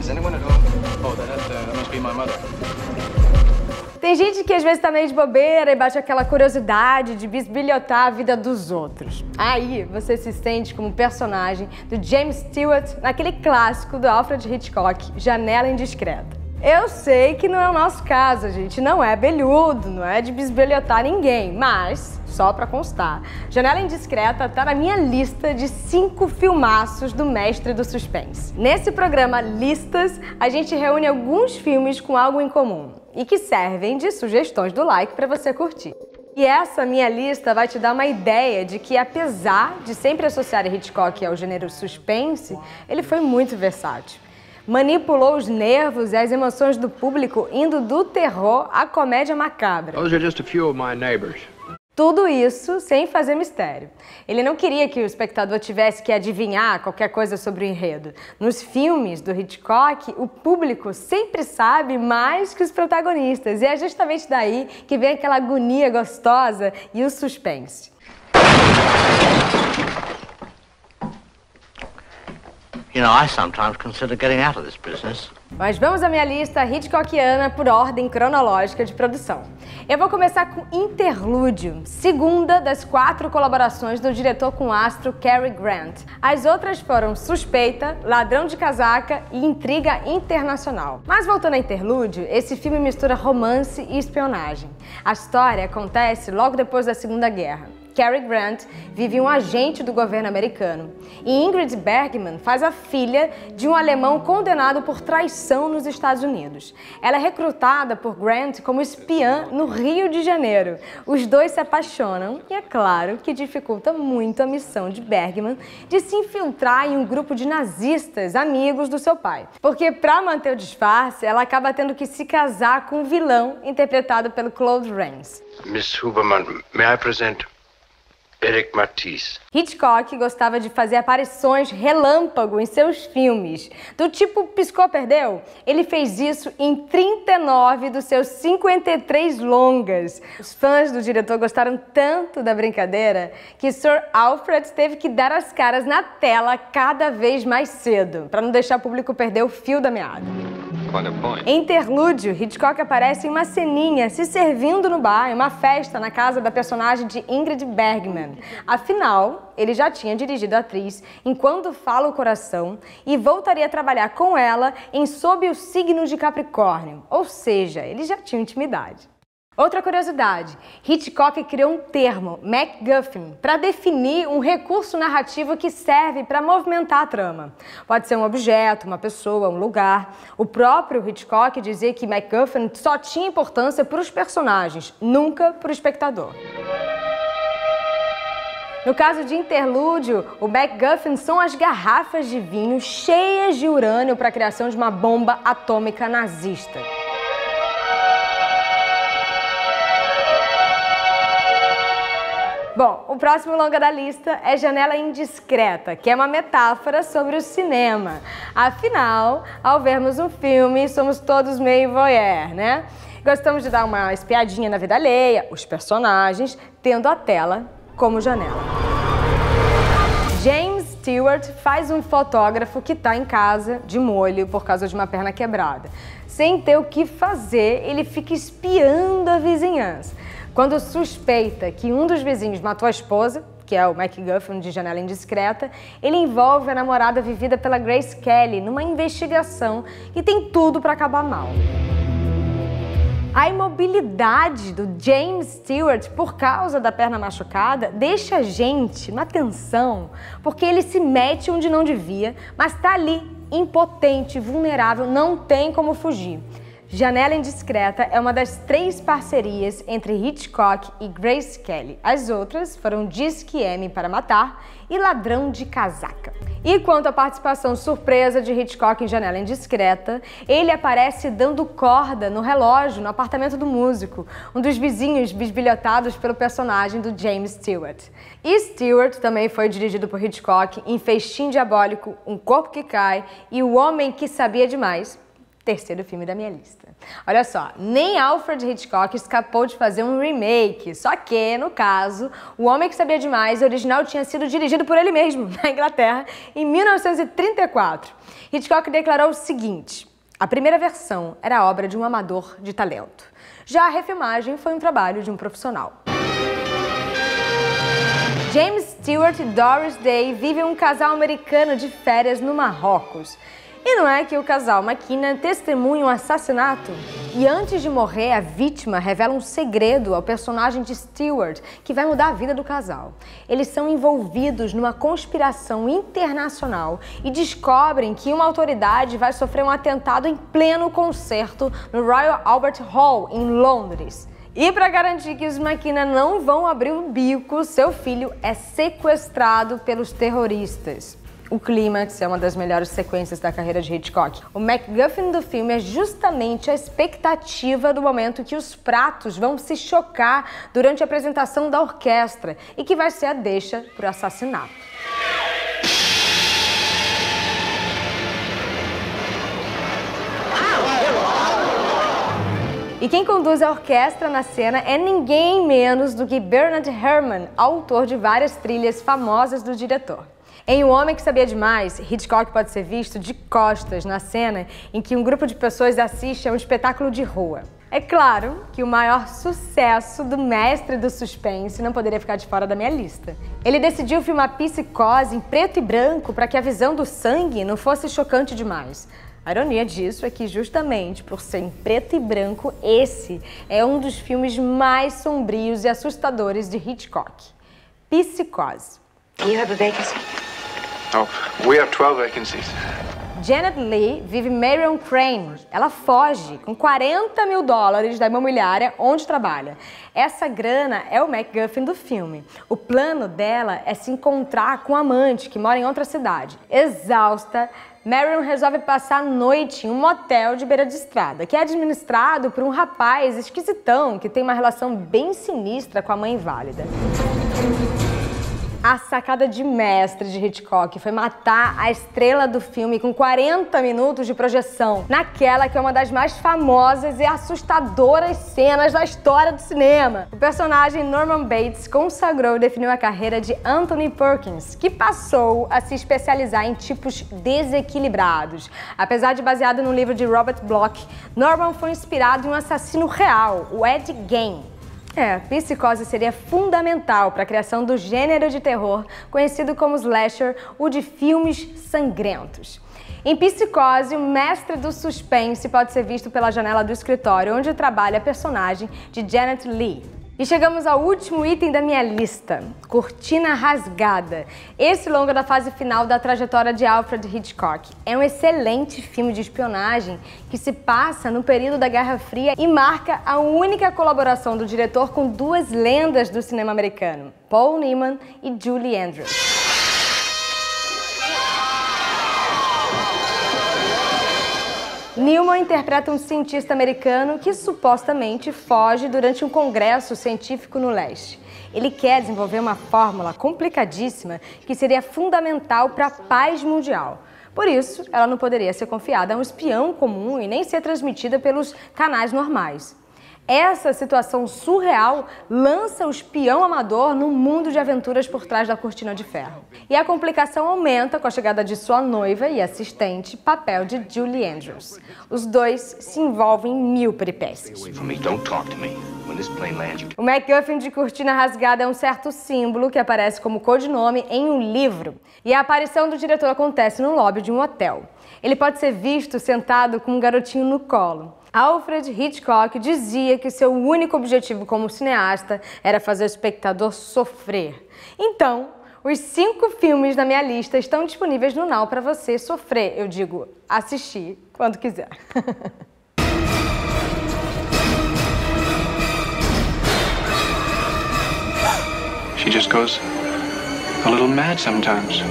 Is anyone at home? Oh, that must be my mother. Tem gente que às vezes tá meio de bobeira e bate aquela curiosidade de bisbilhotar a vida dos outros. Aí você se sente como personagem do James Stewart naquele clássico do Alfred Hitchcock, Janela Indiscreta. Eu sei que não é o nosso caso, a gente não é abelhudo, não é de bisbilhotar ninguém, mas, só pra constar, Janela Indiscreta tá na minha lista de 5 filmaços do mestre do suspense. Nesse programa Listas, a gente reúne alguns filmes com algo em comum e que servem de sugestões do like para você curtir. E essa minha lista vai te dar uma ideia de que, apesar de sempre associar Hitchcock ao gênero suspense, ele foi muito versátil. Manipulou os nervos e as emoções do público, indo do terror à comédia macabra. Those are just a few of my neighbors. Tudo isso sem fazer mistério. Ele não queria que o espectador tivesse que adivinhar qualquer coisa sobre o enredo. Nos filmes do Hitchcock, o público sempre sabe mais que os protagonistas. E é justamente daí que vem aquela agonia gostosa e o suspense. You know, I sometimes consider getting out of this business. Mas vamos à minha lista hitchcockiana por ordem cronológica de produção. Eu vou começar com Interlúdio, segunda das 4 colaborações do diretor com o astro Cary Grant. As outras foram Suspeita, Ladrão de Casaca e Intriga Internacional. Mas voltando a Interlúdio, esse filme mistura romance e espionagem. A história acontece logo depois da Segunda Guerra. Cary Grant vive um agente do governo americano e Ingrid Bergman faz a filha de um alemão condenado por traição nos Estados Unidos. Ela é recrutada por Grant como espiã no Rio de Janeiro. Os dois se apaixonam e é claro que dificulta muito a missão de Bergman de se infiltrar em um grupo de nazistas amigos do seu pai. Porque para manter o disfarce, ela acaba tendo que se casar com um vilão interpretado pelo Claude Rains. Miss Huberman, may I present Eric Matisse? Hitchcock gostava de fazer aparições relâmpago em seus filmes. Do tipo piscou, perdeu? Ele fez isso em 39 dos seus 53 longas. Os fãs do diretor gostaram tanto da brincadeira que Sir Alfred teve que dar as caras na tela cada vez mais cedo, para não deixar o público perder o fio da meada. Em Interlúdio, Hitchcock aparece em uma ceninha se servindo no bar em uma festa na casa da personagem de Ingrid Bergman. Afinal, ele já tinha dirigido a atriz Enquanto Fala o Coração e voltaria a trabalhar com ela em Sob o Signo de Capricórnio, ou seja, ele já tinha intimidade. Outra curiosidade, Hitchcock criou um termo, MacGuffin, para definir um recurso narrativo que serve para movimentar a trama. Pode ser um objeto, uma pessoa, um lugar. O próprio Hitchcock dizia que MacGuffin só tinha importância para os personagens, nunca para o espectador. No caso de Interlúdio, o MacGuffin são as garrafas de vinho cheias de urânio para a criação de uma bomba atômica nazista. Bom, o próximo longa da lista é Janela Indiscreta, que é uma metáfora sobre o cinema. Afinal, ao vermos um filme, somos todos meio voyeur, né? Gostamos de dar uma espiadinha na vida alheia, os personagens, tendo a tela como janela. James Stewart faz um fotógrafo que está em casa de molho por causa de uma perna quebrada. Sem ter o que fazer, ele fica espiando a vizinhança. Quando suspeita que um dos vizinhos matou a esposa, que é o MacGuffin de Janela Indiscreta, ele envolve a namorada vivida pela Grace Kelly numa investigação que tem tudo para acabar mal. A imobilidade do James Stewart por causa da perna machucada deixa a gente numa tensão, porque ele se mete onde não devia, mas está ali, impotente, vulnerável, não tem como fugir. Janela Indiscreta é uma das 3 parcerias entre Hitchcock e Grace Kelly. As outras foram Diz que M para Matar e Ladrão de Casaca. E quanto à participação surpresa de Hitchcock em Janela Indiscreta, ele aparece dando corda no relógio no apartamento do músico, um dos vizinhos bisbilhotados pelo personagem do James Stewart. E Stewart também foi dirigido por Hitchcock em Festim Diabólico, Um Corpo que Cai e O Homem que Sabia Demais, Terceiro filme da minha lista. Olha só, nem Alfred Hitchcock escapou de fazer um remake, só que, no caso, O Homem que Sabia Demais original tinha sido dirigido por ele mesmo, na Inglaterra, em 1934. Hitchcock declarou o seguinte: a primeira versão era obra de um amador de talento. Já a refilmagem foi um trabalho de um profissional. James Stewart e Doris Day vivem um casal americano de férias no Marrocos. E não é que o casal McKinnon testemunha um assassinato? E antes de morrer, a vítima revela um segredo ao personagem de Stewart, que vai mudar a vida do casal. Eles são envolvidos numa conspiração internacional e descobrem que uma autoridade vai sofrer um atentado em pleno concerto no Royal Albert Hall, em Londres. E para garantir que os McKinnon não vão abrir o bico, seu filho é sequestrado pelos terroristas. O clímax é uma das melhores sequências da carreira de Hitchcock. O MacGuffin do filme é justamente a expectativa do momento que os pratos vão se chocar durante a apresentação da orquestra e que vai ser a deixa para o assassinato. E quem conduz a orquestra na cena é ninguém menos do que Bernard Herrmann, autor de várias trilhas famosas do diretor. Em O Homem que Sabia Demais, Hitchcock pode ser visto de costas na cena em que um grupo de pessoas assiste a um espetáculo de rua. É claro que o maior sucesso do mestre do suspense não poderia ficar de fora da minha lista. Ele decidiu filmar Psicose em preto e branco para que a visão do sangue não fosse chocante demais. A ironia disso é que, justamente por ser em preto e branco, esse é um dos filmes mais sombrios e assustadores de Hitchcock. Psicose. You have a vacancy? Oh, we have 12 vacancies. Janet Leigh vive Marion Crane. Ela foge com $40 mil da imobiliária onde trabalha. Essa grana é o MacGuffin do filme. O plano dela é se encontrar com um amante que mora em outra cidade. Exausta, Marion resolve passar a noite em um motel de beira de estrada, que é administrado por um rapaz esquisitão que tem uma relação bem sinistra com a mãe inválida. A sacada de mestre de Hitchcock foi matar a estrela do filme com 40 minutos de projeção, naquela que é uma das mais famosas e assustadoras cenas da história do cinema. O personagem Norman Bates consagrou e definiu a carreira de Anthony Perkins, que passou a se especializar em tipos desequilibrados. Apesar de baseado no livro de Robert Bloch, Norman foi inspirado em um assassino real, o Ed Gein. Psicose seria fundamental para a criação do gênero de terror conhecido como slasher, o de filmes sangrentos. Em Psicose, o mestre do suspense pode ser visto pela janela do escritório onde trabalha a personagem de Janet Leigh. E chegamos ao último item da minha lista, Cortina Rasgada. Esse longa da fase final da trajetória de Alfred Hitchcock. É um excelente filme de espionagem que se passa no período da Guerra Fria e marca a única colaboração do diretor com duas lendas do cinema americano, Paul Newman e Julie Andrews. Newman interpreta um cientista americano que supostamente foge durante um congresso científico no leste. Ele quer desenvolver uma fórmula complicadíssima que seria fundamental para a paz mundial. Por isso, ela não poderia ser confiada a um espião comum e nem ser transmitida pelos canais normais. Essa situação surreal lança o espião amador num mundo de aventuras por trás da cortina de ferro. E a complicação aumenta com a chegada de sua noiva e assistente, papel de Julie Andrews. Os dois se envolvem em mil peripécias. O MacGuffin de Cortina Rasgada é um certo símbolo que aparece como codinome em um livro. E a aparição do diretor acontece no lobby de um hotel. Ele pode ser visto sentado com um garotinho no colo. Alfred Hitchcock dizia que seu único objetivo como cineasta era fazer o espectador sofrer. Então, os 5 filmes da minha lista estão disponíveis no Now para você sofrer, eu digo, assistir quando quiser. She just goes a little mad sometimes.